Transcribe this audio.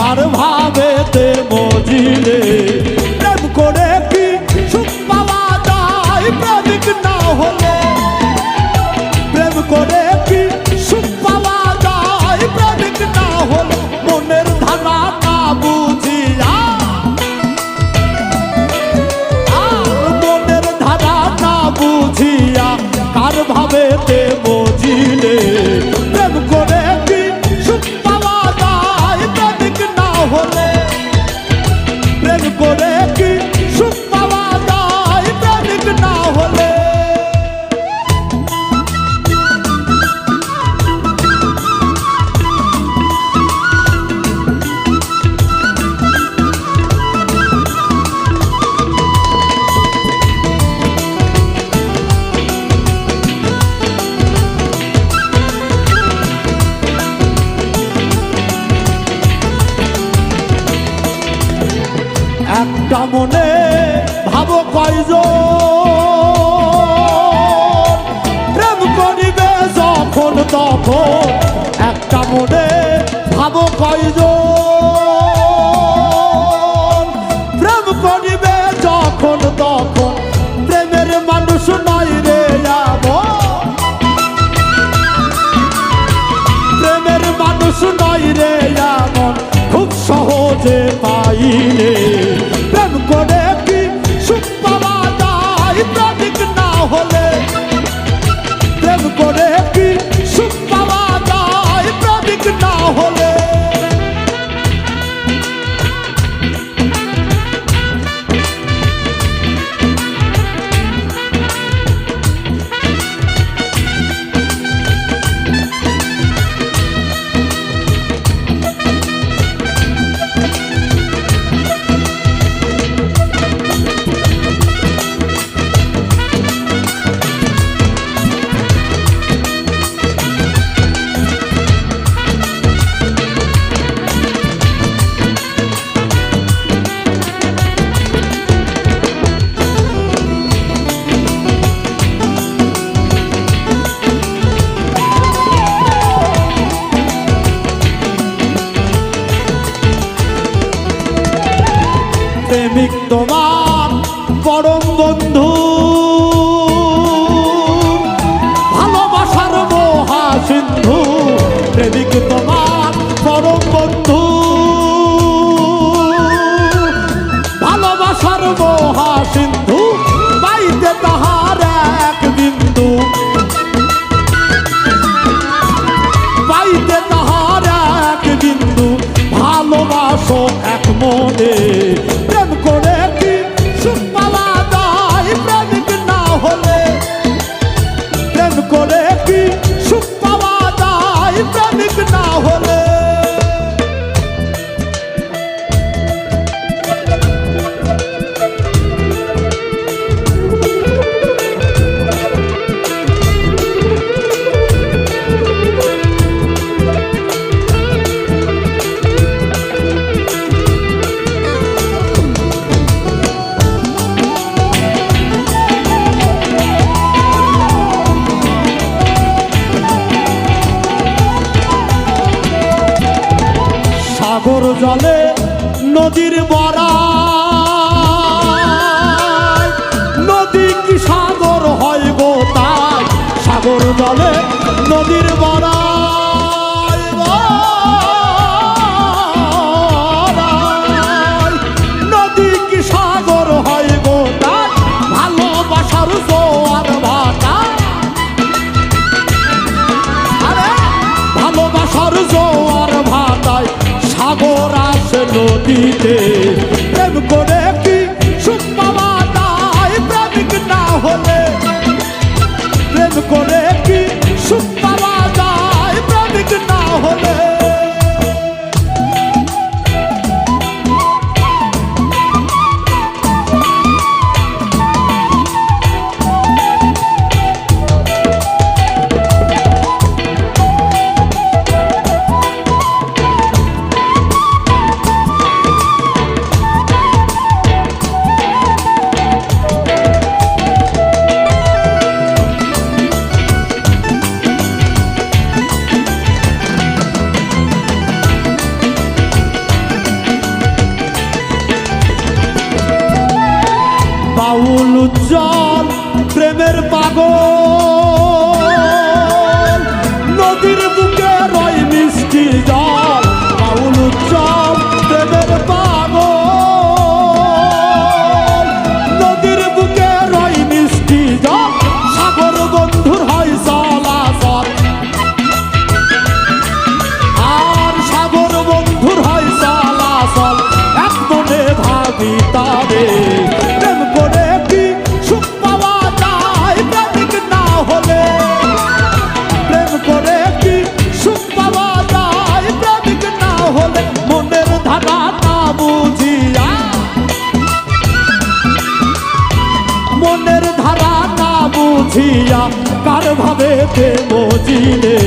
আর ভাবেতে মজিলে প্রেম করে কি সুখ পাওয়া যায় প্রেমিক না হলে প্রেম করে কি সুখ পাওয়া যায় প্রেমিক না হলে মনের ধারা না বুঝিয়া আর মনের ধারা না বুঝিয়া কার ভাবেতে মজিলে প্রেম করে কি সুখ পাওয়া যায় প্রেমিক না হলে প্রেম করে কি সুখ পাওয়া যায় প্রেমিক না হলে একটা মনে ভাবো কয়জন প্রেম করিবে যখন তখন একটা মনে ভাবো কয়জন প্রেম করিবে যখন তখন প্রেমের মানুষ নয় রে এমন প্রেমের মানুষ নয় রে এমন খুব সহজে পাইলে প্রেম করে কি সুখ পাওয়া যায় প্রেমিক না হলে প্রেম করে কি সুখ পাওয়া যায় প্রেমিক না হলে প্রেমিক তোমার পরম বন্ধু ভালোবাসার মহা সিন্ধু প্রেমিক তোমার পরম বন্ধু ভালোবাসার মহা সিন্ধু পাইতে তাহার এক বিন্দু পাইতে তাহার এক বিন্দু ভালোবাসো এক মনে প্রেম করে কি সুখ পাওয়া যায় প্রেমিক না হলে প্রেম করে কি সুখ পাওয়া যায় প্রেমিক না হলে সাগর জলে নদীর বরাই নদী কি সাগর হয় গো তাই সাগর জলে নদীর বরাই নদী কি সাগর হয় গো তাই ভালোবাসার জোয়ার ভাটা ভালোবাসার জোয়ার ভাটায় সাগর আসে নদীতে প্রেম করে কি সুখ পাওয়া যায় প্রেমিক না হলে প্রেম করে কি সুখ পাওয়া যায় প্রেমিক না হলে উজ্জ্বল প্রেমের পাগল, নদীর বুকে রয় মিষ্টি জল। বাউল উজ্জ্বল প্রেমের পাগল, নদীর বুকে রয় মিষ্টি জল। সাগর বন্ধুর হয় চলাচল, আর সাগর বন্ধুর হয় চলাচল। এক মনে ভাবি তারে, প্রেম করে কি সুখ পাওয়া যায় প্রেমিক না হলে? প্রেম করে কি সুখ পাওয়া যায় প্রেমিক না হলে? মনের ধারা না বুঝিয়া, মনের ধারা না বুঝিয়া কার ভাবে প্রেম জিলে।